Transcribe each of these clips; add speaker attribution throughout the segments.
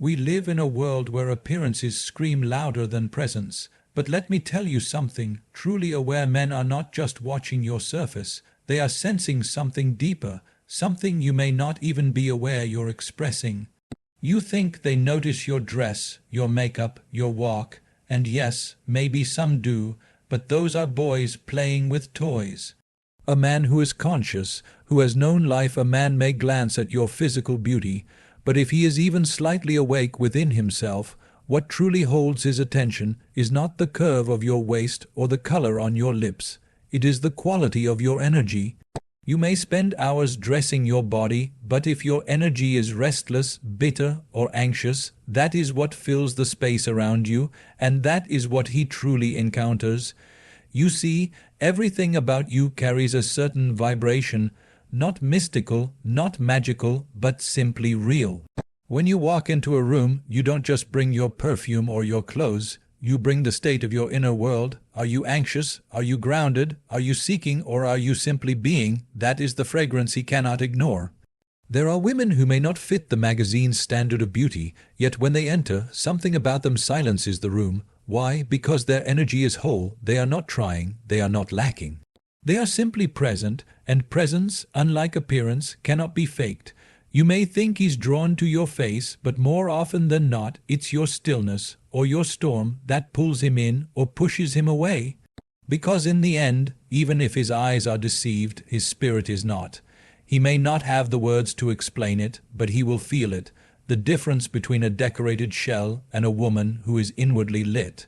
Speaker 1: We live in a world where appearances scream louder than presence. But let me tell you something, truly aware men are not just watching your surface, they are sensing something deeper, something you may not even be aware you're expressing. You think they notice your dress, your makeup, your walk, and yes, maybe some do, but those are boys playing with toys. A man who is conscious, who has known life, a man may glance at your physical beauty, but if he is even slightly awake within himself, what truly holds his attention is not the curve of your waist or the color on your lips. It is the quality of your energy. You may spend hours dressing your body, but if your energy is restless, bitter, or anxious, that is what fills the space around you, and that is what he truly encounters. You see, everything about you carries a certain vibration, not mystical, not magical, but simply real. When you walk into a room, you don't just bring your perfume or your clothes, you bring the state of your inner world. Are you anxious? Are you grounded? Are you seeking, or are you simply being? That is the fragrance he cannot ignore. There are women who may not fit the magazine's standard of beauty, yet when they enter, something about them silences the room. Why? Because their energy is whole, they are not trying, they are not lacking. They are simply present, and presence, unlike appearance, cannot be faked. You may think he's drawn to your face, but more often than not, it's your stillness or your storm that pulls him in or pushes him away. Because in the end, even if his eyes are deceived, his spirit is not. He may not have the words to explain it, but he will feel it, the difference between a decorated shell and a woman who is inwardly lit.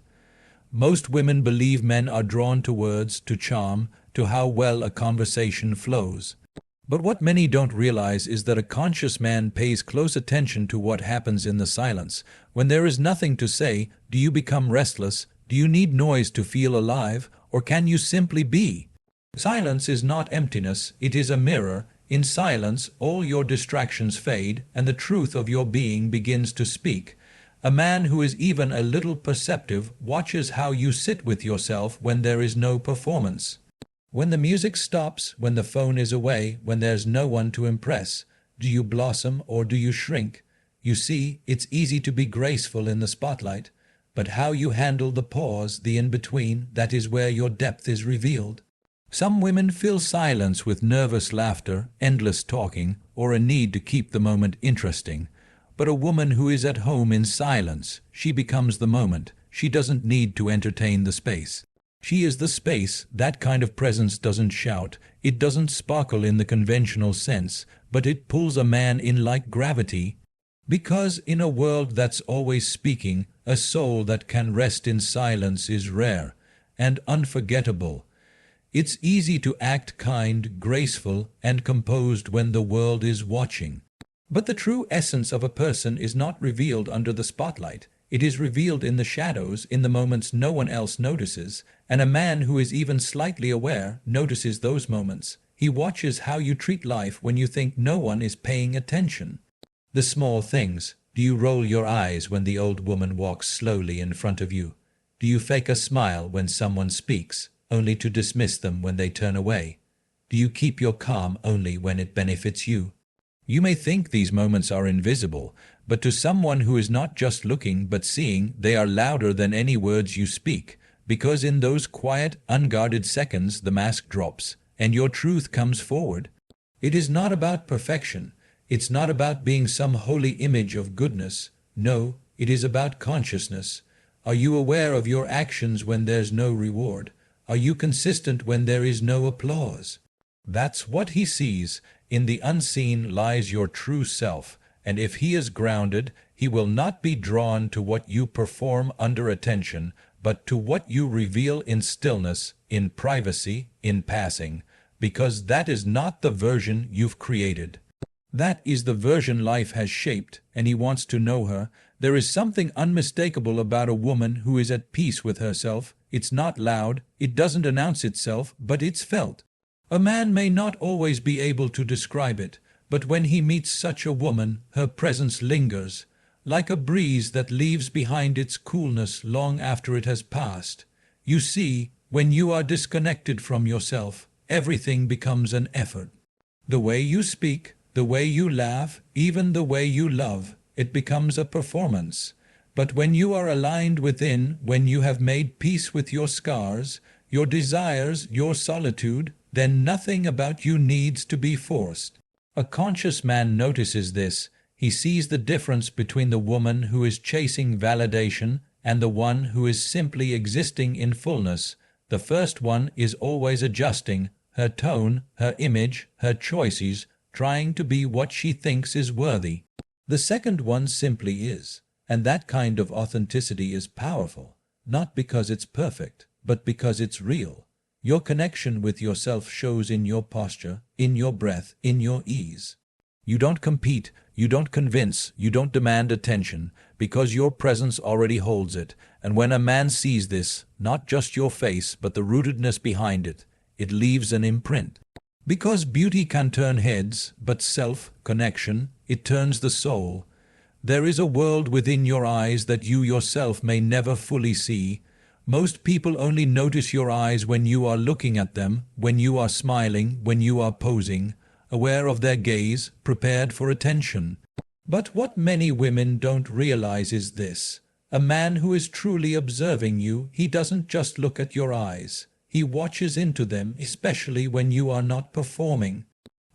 Speaker 1: Most women believe men are drawn to words, to charm, to how well a conversation flows. But what many don't realize is that a conscious man pays close attention to what happens in the silence. When there is nothing to say, do you become restless? Do you need noise to feel alive? Or can you simply be? Silence is not emptiness, it is a mirror. In silence, all your distractions fade, and the truth of your being begins to speak. A man who is even a little perceptive watches how you sit with yourself when there is no performance. When the music stops, when the phone is away, when there's no one to impress, do you blossom or do you shrink? You see, it's easy to be graceful in the spotlight, but how you handle the pause, the in-between, that is where your depth is revealed. Some women fill silence with nervous laughter, endless talking, or a need to keep the moment interesting. But a woman who is at home in silence, she becomes the moment. She doesn't need to entertain the space. She is the space. That kind of presence doesn't shout. It doesn't sparkle in the conventional sense, but it pulls a man in like gravity. Because in a world that's always speaking, a soul that can rest in silence is rare and unforgettable. It's easy to act kind, graceful, and composed when the world is watching. But the true essence of a person is not revealed under the spotlight. It is revealed in the shadows, in the moments no one else notices, and a man who is even slightly aware notices those moments. He watches how you treat life when you think no one is paying attention. The small things. Do you roll your eyes when the old woman walks slowly in front of you? Do you fake a smile when someone speaks, only to dismiss them when they turn away? Do you keep your calm only when it benefits you? You may think these moments are invisible, but to someone who is not just looking but seeing, they are louder than any words you speak, because in those quiet, unguarded seconds the mask drops, and your truth comes forward. It is not about perfection. It's not about being some holy image of goodness. No, it is about consciousness. Are you aware of your actions when there's no reward? Are you consistent when there is no applause? That's what he sees. In the unseen lies your true self, and if he is grounded, he will not be drawn to what you perform under attention, but to what you reveal in stillness, in privacy, in passing, because that is not the version you've created. That is the version life has shaped, and he wants to know her. There is something unmistakable about a woman who is at peace with herself. It's not loud, it doesn't announce itself, but it's felt. A man may not always be able to describe it, but when he meets such a woman, her presence lingers, like a breeze that leaves behind its coolness long after it has passed. You see, when you are disconnected from yourself, everything becomes an effort. The way you speak, the way you laugh, even the way you love, it becomes a performance. But when you are aligned within, when you have made peace with your scars, your desires, your solitude, then nothing about you needs to be forced. A conscious man notices this. He sees the difference between the woman who is chasing validation and the one who is simply existing in fullness. The first one is always adjusting her tone, her image, her choices, trying to be what she thinks is worthy. The second one simply is. And that kind of authenticity is powerful, not because it's perfect, but because it's real. Your connection with yourself shows in your posture, in your breath, in your ease. You don't compete, you don't convince, you don't demand attention, because your presence already holds it. And when a man sees this, not just your face, but the rootedness behind it, it leaves an imprint. Because beauty can turn heads, but self-connection, it turns the soul. There is a world within your eyes that you yourself may never fully see. Most people only notice your eyes when you are looking at them, when you are smiling, when you are posing, aware of their gaze, prepared for attention. But what many women don't realize is this. A man who is truly observing you, he doesn't just look at your eyes. He watches into them, especially when you are not performing.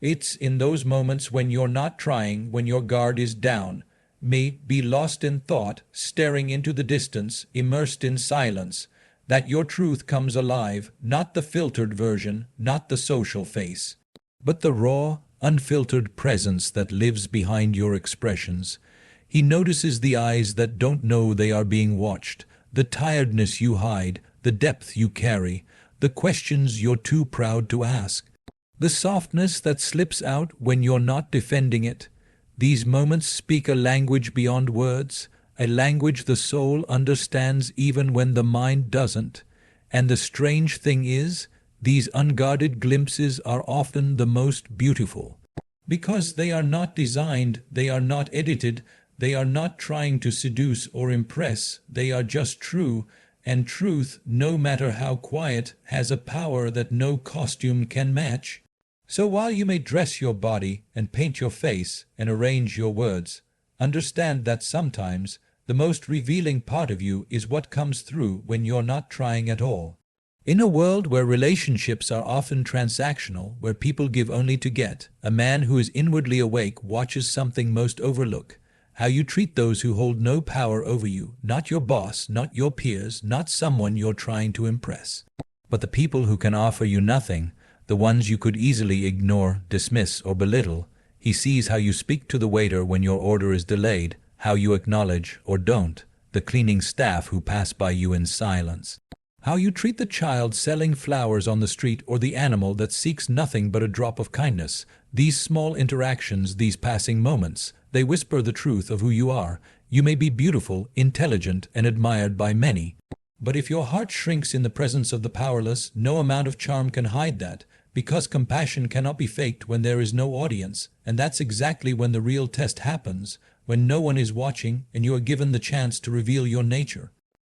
Speaker 1: It's in those moments when you're not trying, when your guard is down, may be lost in thought, staring into the distance, immersed in silence, that your truth comes alive, not the filtered version, not the social face, but the raw, unfiltered presence that lives behind your expressions. He notices the eyes that don't know they are being watched, the tiredness you hide, the depth you carry, the questions you're too proud to ask, the softness that slips out when you're not defending it. These moments speak a language beyond words, a language the soul understands even when the mind doesn't. And the strange thing is, these unguarded glimpses are often the most beautiful. Because they are not designed, they are not edited, they are not trying to seduce or impress, they are just true, and truth, no matter how quiet, has a power that no costume can match. So while you may dress your body and paint your face and arrange your words, understand that sometimes the most revealing part of you is what comes through when you're not trying at all. In a world where relationships are often transactional, where people give only to get, a man who is inwardly awake watches something most overlook: how you treat those who hold no power over you, not your boss, not your peers, not someone you're trying to impress, but the people who can offer you nothing, the ones you could easily ignore, dismiss, or belittle. He sees how you speak to the waiter when your order is delayed, how you acknowledge, or don't, the cleaning staff who pass by you in silence, how you treat the child selling flowers on the street or the animal that seeks nothing but a drop of kindness. These small interactions, these passing moments, they whisper the truth of who you are. You may be beautiful, intelligent, and admired by many, but if your heart shrinks in the presence of the powerless, no amount of charm can hide that. Because compassion cannot be faked when there is no audience, and that's exactly when the real test happens, when no one is watching and you are given the chance to reveal your nature.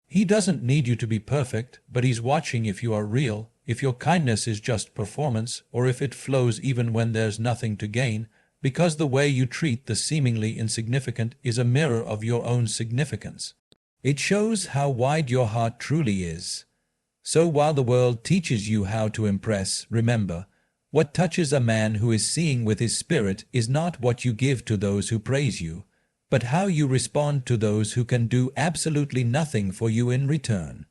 Speaker 1: He doesn't need you to be perfect, but he's watching if you are real, if your kindness is just performance, or if it flows even when there's nothing to gain, because the way you treat the seemingly insignificant is a mirror of your own significance. It shows how wide your heart truly is. So while the world teaches you how to impress, remember, what touches a man who is seeing with his spirit is not what you give to those who praise you, but how you respond to those who can do absolutely nothing for you in return.